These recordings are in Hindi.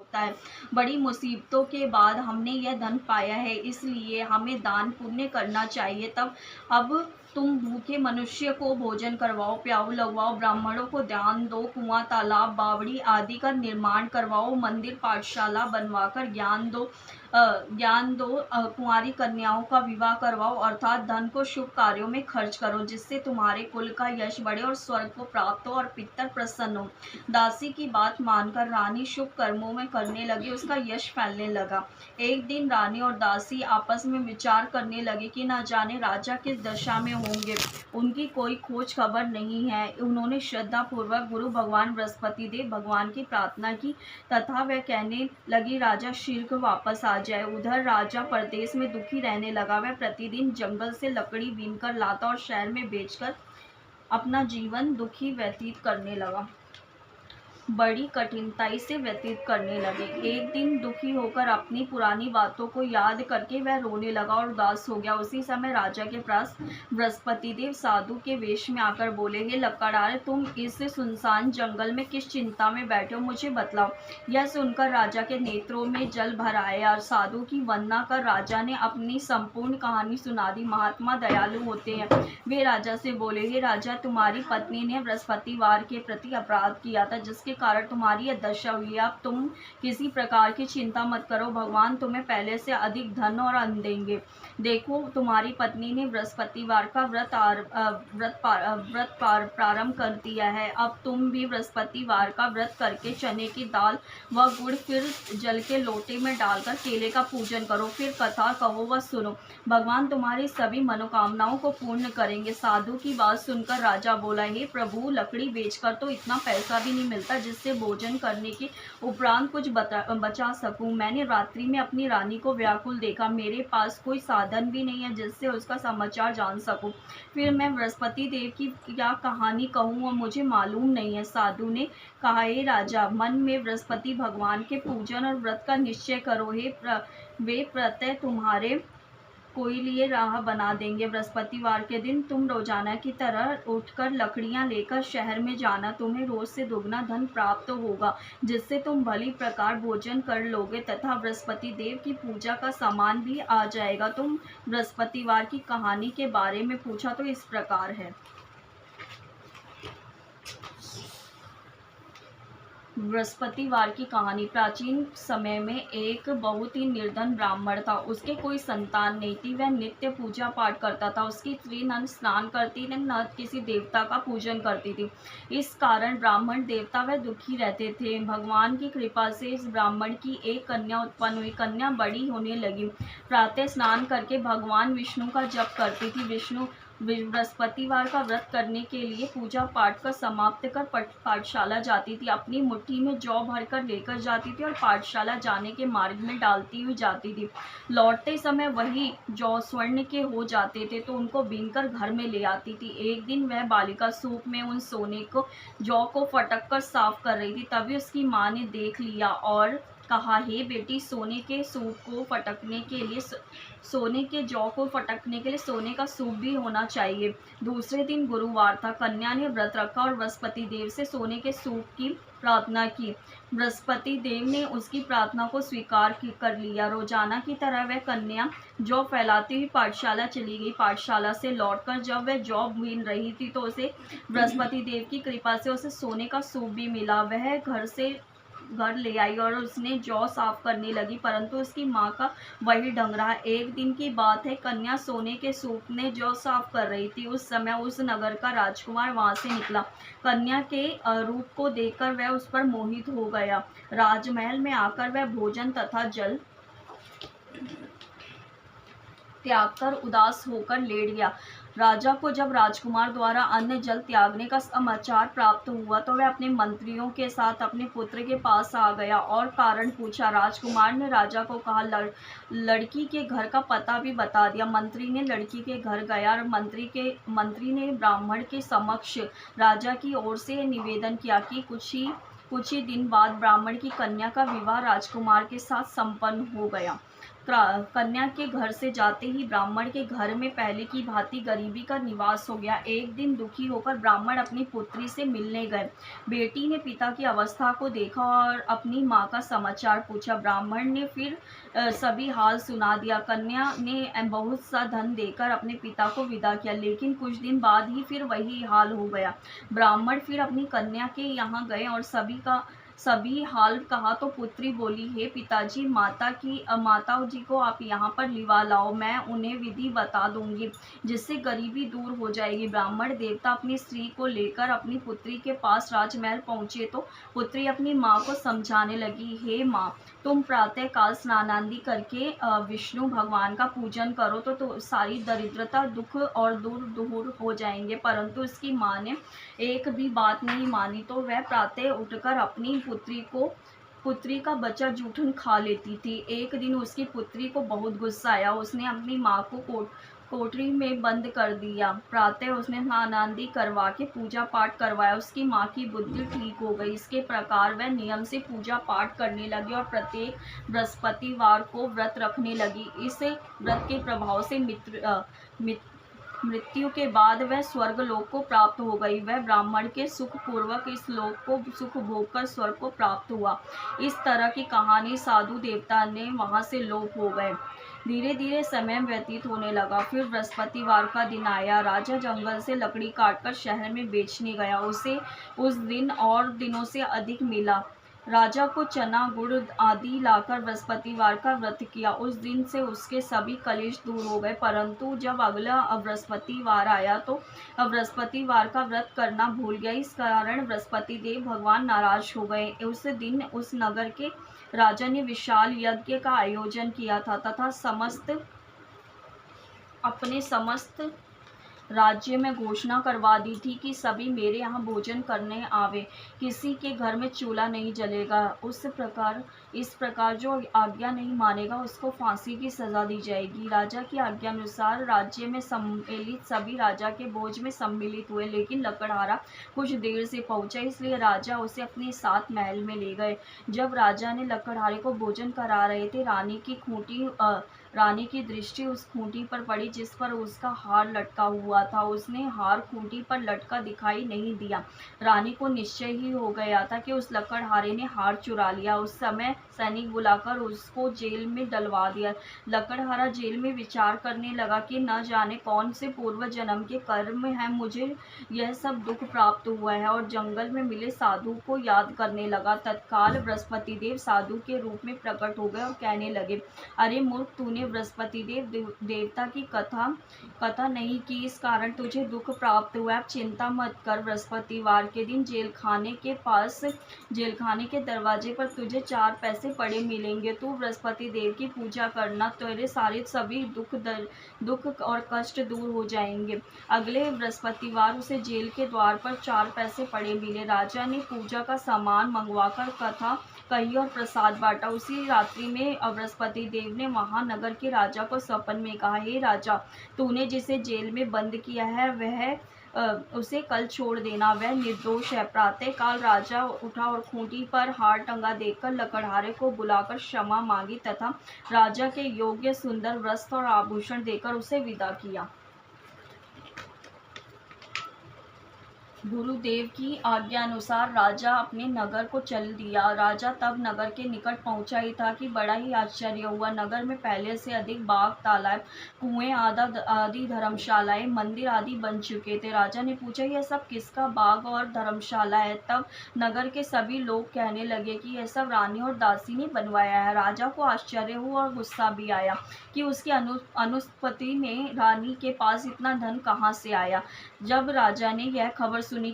सकता है। बड़ी मुसीबतों के बाद हमने यह धन पाया है, इसलिए हमें दान पुण्य करना चाहिए। तब अब तुम भूखे मनुष्य को भोजन करवाओ, प्याऊ लगवाओ, ब्राह्मणों को दान दो, कुआं तालाब बावड़ी आदि का निर्माण करवाओ, मंदिर पाठशाला बनवाकर ज्ञान दो, कुंवारी कन्याओं का विवाह करवाओ, अर्थात धन को शुभ कार्यों में खर्च करो, जिससे तुम्हारे कुल का यश बढ़े और स्वर्ग को प्राप्त हो और पितर प्रसन्न हो। दासी की बात मानकर रानी शुभ कर्मों में करने लगी, उसका यश फैलने लगा। एक दिन रानी और दासी आपस में विचार करने लगे कि न जाने राजा किस दशा में होंगे, उनकी कोई खोज खबर नहीं है। उन्होंने श्रद्धा पूर्वक गुरु भगवान बृहस्पति देव भगवान की प्रार्थना की तथा वह कहने लगी राजा शीघ्र वापस आ जाए। उधर राजा परदेश में दुखी रहने लगा। वह प्रतिदिन जंगल से लकड़ी बीनकर लाता और शहर में बेचकर अपना जीवन दुखी व्यतीत करने लगा, बड़ी कठिनाई से व्यतीत करने लगे। एक दिन दुखी होकर अपनी पुरानी बातों को याद करके वह रोने लगा और उदास हो गया। उसी समय राजा के पास बृहस्पति देव साधु के वेश में आकर बोले, हे लकड़हारे, तुम इस सुनसान जंगल में किस चिंता में बैठे हो, मुझे बतलाओ। यह सुनकर राजा के नेत्रों में जल भर आया। साधु की वंदना कर राजा ने अपनी संपूर्ण कहानी सुना दी। महात्मा दयालु होते हैं। वे राजा से बोले, हे राजा, तुम्हारी पत्नी ने बृहस्पतिवार के प्रति अपराध किया था, जिसके कारण तुम्हारी यह दशा हुई है। अब तुम किसी प्रकार की चिंता मत करो, भगवान तुम्हें पहले से अधिक धन और अन्न देंगे। देखो, तुम्हारी पत्नी ने बृहस्पतिवार का व्रत प्रारंभ कर दिया है। अब तुम भी बृहस्पतिवार का व्रत करके चने की दाल व गुड़ फिर जल के लोटे में डालकर केले का पूजन करो, फिर कथा कहो व सुनो। भगवान तुम्हारी सभी मनोकामनाओं को पूर्ण करेंगे। साधु की बात सुनकर राजा बोला, हे प्रभु, लकड़ी बेचकर तो इतना पैसा भी नहीं मिलता जिससे भोजन करने के उपरांत कुछ बचा सकूं। मैंने रात्रि में अपनी रानी को व्याकुल देखा। मेरे पास कोई साधन भी नहीं है जिससे उसका समाचार जान सकूं। फिर मैं बृहस्पति देव की क्या कहानी कहूं और मुझे मालूम नहीं है। साधु ने कहा, हे राजा, मन में बृहस्पति भगवान के पूजन और व्रत का निश्चय करो। वे प्रत्यय तुम्हारे कोई लिए राह बना देंगे। बृहस्पतिवार के दिन तुम रोजाना की तरह उठकर लकड़ियां लेकर शहर में जाना। तुम्हें रोज से दुगना धन प्राप्त होगा, जिससे तुम भली प्रकार भोजन कर लोगे तथा बृहस्पति देव की पूजा का सामान भी आ जाएगा। तुम बृहस्पतिवार की कहानी के बारे में पूछा तो इस प्रकार है। बृहस्पतिवार की कहानी। प्राचीन समय में एक बहुत ही निर्धन ब्राह्मण था। उसके कोई संतान नहीं थी। वह नित्य पूजा पाठ करता था। उसकी स्त्री न स्नान करती न किसी देवता का पूजन करती थी। इस कारण ब्राह्मण देवता वह दुखी रहते थे। भगवान की कृपा से इस ब्राह्मण की एक कन्या उत्पन्न हुई। कन्या बड़ी होने लगी। प्रातः स्नान करके भगवान विष्णु का जप करती थी। बृहस्पतिवार का व्रत करने के लिए पूजा पाठ का समाप्त कर पाठशाला जाती थी। अपनी मुट्ठी में जौ भरकर लेकर जाती थी और पाठशाला जाने के मार्ग में डालती हुई जाती थी। लौटते समय वही जौ स्वर्ण के हो जाते थे तो उनको बीनकर घर में ले आती थी। एक दिन वह बालिका सूप में उन सोने को जौ को फटक कर साफ कर रही थी। तभी उसकी माँ ने देख लिया और कहा, हे बेटी, सोने के जौ को फटकने के लिए सोने का सूप भी होना चाहिए। दूसरे दिन गुरुवार था। कन्या ने व्रत रखा और बृहस्पति देव से सोने के सूप की प्रार्थना की। बृहस्पति देव ने उसकी प्रार्थना को स्वीकार कर लिया। रोजाना की तरह वह कन्या जौ फैलाती हुई पाठशाला चली गई। पाठशाला से लौटकर जब वह जौ बीन रही थी तो उसे बृहस्पति देव की कृपा से उसे सोने का सूप भी मिला। वह घर ले आई और उसने जौ साफ करने लगी, परंतु उसकी माँ का वही ढंग रहा। एक दिन की बात है, कन्या सोने के सूप में जौ साफ कर रही थी। उस समय उस नगर का राजकुमार वहां से निकला। कन्या के रूप को देखकर वह उस पर मोहित हो गया। राजमहल में आकर वह भोजन तथा जल त्याग कर उदास होकर लेट गया। राजा को जब राजकुमार द्वारा अन्न जल त्यागने का समाचार प्राप्त हुआ तो वह अपने मंत्रियों के साथ अपने पुत्र के पास आ गया और कारण पूछा। राजकुमार ने राजा को कहा, लड़की के घर का पता भी बता दिया। मंत्री ने लड़की के घर गया और मंत्री ने ब्राह्मण के समक्ष राजा की ओर से निवेदन किया कि कुछ ही दिन बाद ब्राह्मण की कन्या का विवाह राजकुमार के साथ संपन्न हो गया। कन्या के घर से जाते ही ब्राह्मण के घर में पहले की भांति गरीबी का निवास हो गया। एक दिन दुखी होकर ब्राह्मण अपनी पुत्री से मिलने गए। बेटी ने पिता की अवस्था को देखा और अपनी माँ का समाचार पूछा। ब्राह्मण ने फिर सभी हाल सुना दिया। कन्या ने बहुत सा धन देकर अपने पिता को विदा किया, लेकिन कुछ दिन बाद ही फिर वही हाल हो गया। ब्राह्मण फिर अपनी कन्या के यहाँ गए और सभी हाल कहा तो पुत्री बोली, हे पिताजी, माता जी को आप यहाँ पर लिवा लाओ, मैं उन्हें विधि बता दूंगी जिससे गरीबी दूर हो जाएगी। ब्राह्मण देवता अपनी स्त्री को लेकर अपनी पुत्री के पास राजमहल पहुँचे तो पुत्री अपनी माँ को समझाने लगी, हे माँ, तुम प्रातः काल स्नानादि करके विष्णु भगवान का पूजन करो तो सारी दरिद्रता दुख और दूर हो जाएंगे। परंतु इसकी माँ ने एक भी बात नहीं मानी, तो वह प्रातः उठकर अपनी पुत्री का बच्चा जूठन खा लेती थी। एक दिन उसकी पुत्री को बहुत गुस्सा आया। उसने अपनी माँ को कोठरी में बंद कर दिया। प्रातः उसने स्नानादि करवा के पूजा पाठ करवाया। उसकी माँ की बुद्धि ठीक हो गई। इसके प्रकार वह नियम से पूजा पाठ करने लगी और प्रत्येक बृहस्पतिवार को व्रत रखने लगी। इस व्रत के प्रभाव से मृत्यु के बाद वह स्वर्ग लोक को प्राप्त हो गई। वह ब्राह्मण के सुख पूर्वक इस लोक को सुख भोग कर स्वर्ग को प्राप्त हुआ। इस तरह की कहानी साधु देवता ने वहां से लोप हो गए। धीरे धीरे समय व्यतीत होने लगा। फिर बृहस्पतिवार का दिन आया। राजा जंगल से लकड़ी काटकर शहर में बेचने गया। उसे उस दिन और दिनों से अधिक मिला। राजा को चना गुड़ आदि लाकर बृहस्पतिवार का व्रत किया। उस दिन से उसके सभी कलेश दूर हो गए। परंतु जब अगला बृहस्पतिवार आया तो बृहस्पतिवार का व्रत करना भूल गया। इस कारण बृहस्पति देव भगवान नाराज हो गए। उस दिन उस नगर के राजा ने विशाल यज्ञ का आयोजन किया था तथा अपने समस्त राज्य में घोषणा करवा दी थी कि सभी मेरे यहाँ भोजन करने आवे, किसी के घर में चूल्हा नहीं जलेगा। इस प्रकार जो आज्ञा नहीं मानेगा उसको फांसी की सजा दी जाएगी। राजा की आज्ञा अनुसार राज्य में सम्मिलित सभी राजा के भोज में सम्मिलित हुए, लेकिन लकड़हारा कुछ देर से पहुंचा, इसलिए राजा उसे अपने साथ महल में ले गए। जब राजा ने लकड़हारे को भोजन करा रहे थे, रानी की दृष्टि उस खूंटी पर पड़ी जिस पर उसका हार लटका हुआ था। उसने हार खूंटी पर लटका दिखाई नहीं दिया। रानी को निश्चय ही हो गया था कि उस लकड़हारे ने हार चुरा लिया। उस समय सैनिक बुलाकर उसको जेल में डलवा दिया। लकड़हारा जेल में विचार करने लगा कि न जाने कौन से पूर्व जन्म के कर्म है, मुझे यह सब दुख प्राप्त हुआ है, और जंगल में मिले साधु को याद करने लगा। तत्काल बृहस्पति देव साधु के रूप में प्रकट हो गए और कहने लगे, अरे मूर्ख, तूने बृहस्पति देवता की कथा नहीं की, इस कारण तुझे दुख प्राप्त हुआ। अब चिंता मत कर। बृहस्पतिवार के दिन जेलखाने के दरवाजे पर तुझे 4 पैसे पड़े मिलेंगे। तू बृहस्पति देव की पूजा करना, तेरे सारे सभी दुख और कष्ट दूर हो जाएंगे। अगले बृहस्पतिवार उसे जेल के द्वार पर 4 पैसे पड़े मिले। राजा ने पूजा का सामान मंगवाकर कथा कही और प्रसाद बांटा। उसी रात्रि में बृहस्पति देव ने महानगर के राजा को स्वप्न में कहा, हे राजा, तूने जिसे जेल में बंद किया है उसे कल छोड़ देना, वह निर्दोष है। प्रातः काल राजा उठा और खूंटी पर हार टंगा देखकर लकड़हारे को बुलाकर क्षमा मांगी तथा राजा के योग्य सुंदर वस्त्र और आभूषण देकर उसे विदा किया। गुरुदेव की आज्ञा अनुसार राजा अपने नगर को चल दिया। राजा तब नगर के निकट पहुंचा ही था कि बड़ा ही आश्चर्य हुआ। नगर में पहले से अधिक बाग, तालाब, कुएं आदि धर्मशालाएं, मंदिर आदि बन चुके थे। राजा ने पूछा, यह सब किसका बाग और धर्मशाला है? तब नगर के सभी लोग कहने लगे कि यह सब रानी और दासी ने बनवाया है। राजा को आश्चर्य हुआ और गुस्सा भी आया कि उसकी अनुपस्थिति में रानी के पास इतना धन कहाँ से आया। जब रानी ने यह खबर सुनी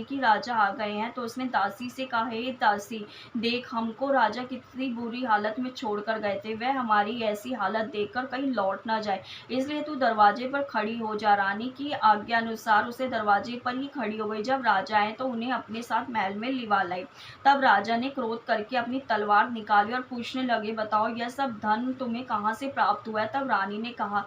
कि राजा आ गए हैं तो उसने दासी से कहा, हे दासी, देख, हमको राजा कितनी बुरी हालत में छोड़कर गए थे। वह हमारी ऐसी हालत देखकर कहीं लौट ना जाए, इसलिए तू दरवाजे पर खड़ी हो जा। रानी की आज्ञा अनुसार उसे दरवाजे पर ही खड़ी हो गई। जब राजा आए तो उन्हें अपने साथ महल में लिवा लाई। तब राजा ने क्रोध करके अपनी तलवार निकाली और पूछने लगे, बताओ, यह सब धन तुम्हें कहाँ से प्राप्त हुआ है? तब रानी ने कहा,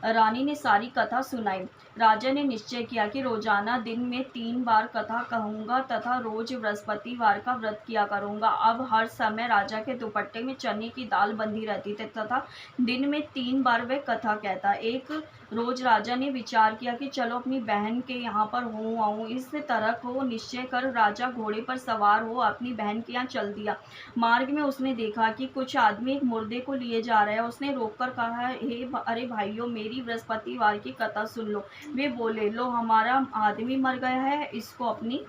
रानी ने सारी कथा सुनाई। राजा ने निश्चय किया कि रोजाना दिन में 3 बार कथा कहूँगा तथा रोज बृहस्पतिवार का व्रत किया करूँगा। अब हर समय राजा के दुपट्टे में चने की दाल बंधी रहती थी तथा दिन में 3 बार वह कथा कहता। एक रोज राजा ने विचार किया कि चलो अपनी बहन के यहाँ पर हो आऊँ। इस तरह को निश्चय कर राजा घोड़े पर सवार हो अपनी बहन के यहाँ चल दिया। मार्ग में उसने देखा कि कुछ आदमी एक मुर्दे को लिए जा रहे हैं। उसने रोककर कहा, अरे भाइयों, मेरी बृहस्पतिवार की कथा सुन लो। वे बोले, लो, हमारा आदमी मर गया है, इसको अपनी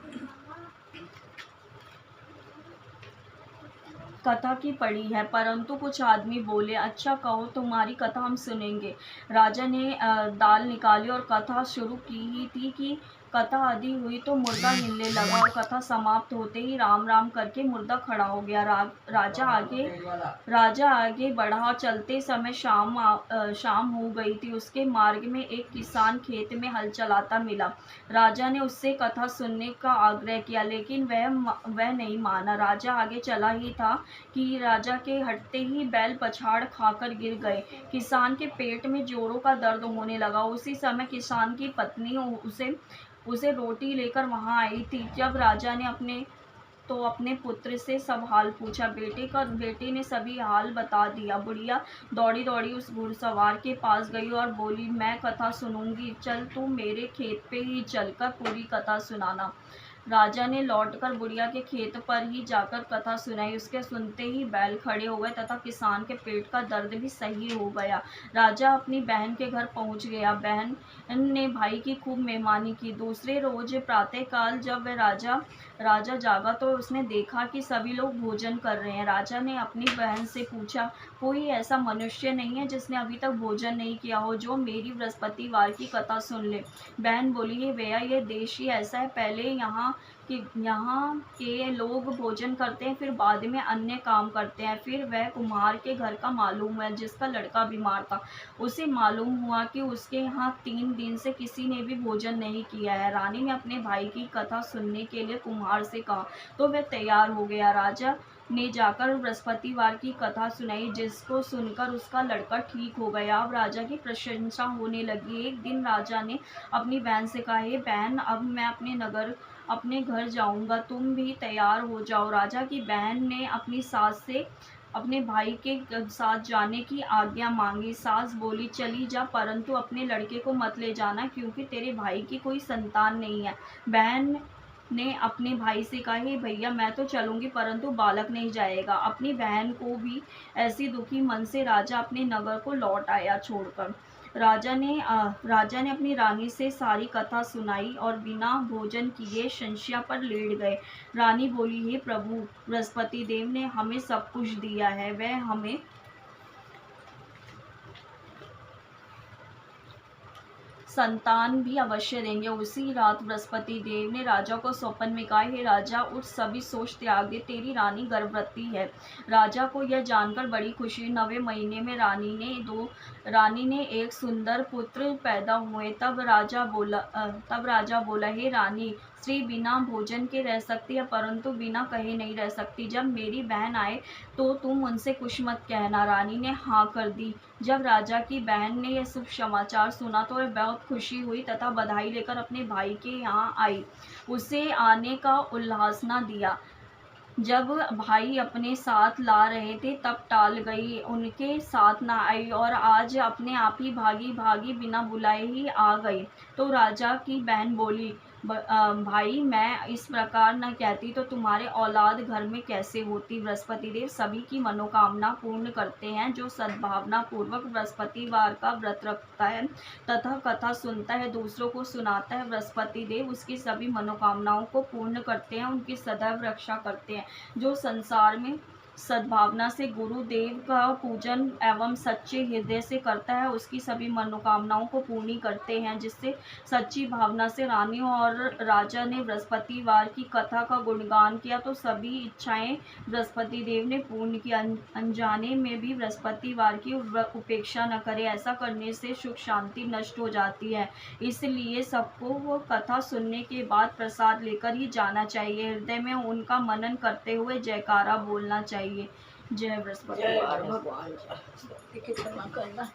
कथा की पड़ी है। परंतु कुछ आदमी बोले, अच्छा, कहो, तुम्हारी कथा हम सुनेंगे। राजा ने दाल निकाली और कथा शुरू की ही थी कि कथा आदि हुई तो मुर्दा हिलने लगा और कथा समाप्त होते ही राम राम करके मुर्दा खड़ा हो गया। राजा आगे बढ़ा। चलते समय शाम हो गई थी। उसके मार्ग में एक किसान खेत में हल चलाता मिला। राजा ने उससे कथा सुनने का आग्रह किया, लेकिन वह नहीं माना। राजा आगे चला ही था कि राजा के हटते ही बैल पछाड़ खाकर गिर गए। किसान के पेट में जोरों का दर्द होने लगा। उसी समय किसान की पत्नी उसे रोटी लेकर वहां आई थी। जब राजा ने अपने पुत्र से सब हाल पूछा। बेटे ने सभी हाल बता दिया। बुढ़िया दौड़ी दौड़ी उस घुड़सवार के पास गई और बोली, मैं कथा सुनूंगी, चल तू मेरे खेत पे ही चलकर पूरी कथा सुनाना। राजा ने लौटकर बुढ़िया के खेत पर ही जाकर कथा सुनाई। उसके सुनते ही बैल खड़े हो गए तथा किसान के पेट का दर्द भी सही हो गया। राजा अपनी बहन के घर पहुंच गया। बहन ने भाई की खूब मेहमानी की। दूसरे रोज प्रातःकाल जब वह राजा जागा तो उसने देखा कि सभी लोग भोजन कर रहे हैं। राजा ने अपनी बहन से पूछा, कोई ऐसा मनुष्य नहीं है जिसने अभी तक भोजन नहीं किया हो, जो मेरी बृहस्पतिवार की कथा सुन ले। बहन बोली, हे भैया, ये देश ही ऐसा है। पहले यहाँ के लोग भोजन करते हैं, फिर बाद में अन्य काम करते हैं। फिर वह कुम्हार के घर का मालूम है जिसका लड़का बीमार था। उसे मालूम हुआ कि उसके यहाँ 3 दिन से किसी ने भी भोजन नहीं किया है। रानी ने अपने भाई की कथा सुनने के लिए कुम्हार से कहा तो वह तैयार हो गया। राजा ने जाकर बृहस्पतिवार की कथा सुनाई, जिसको सुनकर उसका लड़का ठीक हो गया। अब राजा की प्रशंसा होने लगी। एक दिन राजा ने अपनी बहन से कहा, हे बहन, अब मैं अपने घर जाऊंगा, तुम भी तैयार हो जाओ। राजा की बहन ने अपनी सास से अपने भाई के साथ जाने की आज्ञा मांगी। सास बोली, चली जा, परंतु अपने लड़के को मत ले जाना, क्योंकि तेरे भाई की कोई संतान नहीं है। बहन ने अपने भाई से कहा, हे भैया, मैं तो चलूंगी, परंतु बालक नहीं जाएगा। अपनी बहन को भी ऐसी दुखी मन से राजा अपने नगर को लौट आया छोड़कर। राजा ने अपनी रानी से सारी कथा सुनाई और बिना भोजन किए शय्या पर लेट गए। रानी बोली, हे प्रभु, बृहस्पति देव ने हमें सब कुछ दिया है, वह हमें संतान भी अवश्य देंगे। उसी रात बृहस्पति देव ने राजा को स्वप्न में कहा, हे राजा, उठ, सभी सोच त्याग दे, तेरी रानी गर्भवती है। राजा को यह जानकर बड़ी खुशी। 9वें महीने में रानी ने एक सुंदर पुत्र पैदा हुए। तब राजा बोला, हे रानी, स्त्री बिना भोजन के रह सकती है, परंतु बिना कहे नहीं रह सकती। जब मेरी बहन आए तो तुम उनसे कुछ मत कहना। रानी ने हाँ कर दी। जब राजा की बहन ने यह शुभ समाचार सुना तो वह बहुत खुशी हुई तथा बधाई लेकर अपने भाई के यहाँ आई। उसे आने का उल्लास न दिया। जब भाई अपने साथ ला रहे थे तब टाल गई, उनके साथ न आई और आज अपने आप ही भागी भागी बिना बुलाए ही आ गई। तो राजा की बहन बोली, भाई, मैं इस प्रकार न कहती तो तुम्हारे औलाद घर में कैसे होती। बृहस्पति देव सभी की मनोकामना पूर्ण करते हैं। जो सद्भावना पूर्वक बृहस्पतिवार का व्रत रखता है तथा कथा सुनता है, दूसरों को सुनाता है, बृहस्पति देव उसकी सभी मनोकामनाओं को पूर्ण करते हैं, उनकी सदैव रक्षा करते हैं। जो संसार में सद्भावना से गुरुदेव का पूजन एवं सच्चे हृदय से करता है, उसकी सभी मनोकामनाओं को पूर्ण करते हैं। जिससे सच्ची भावना से रानी और राजा ने बृहस्पतिवार की कथा का गुणगान किया तो सभी इच्छाएं बृहस्पति देव ने पूर्ण की। अनजाने में भी बृहस्पतिवार की उपेक्षा न करें, ऐसा करने से सुख शांति नष्ट हो जाती है। इसलिए सबको वो कथा सुनने के बाद प्रसाद लेकर ही जाना चाहिए। हृदय में उनका मनन करते हुए जयकारा बोलना चाहिए। जय बृहस्पति जय भगवान। भगवान। क्षमा करना।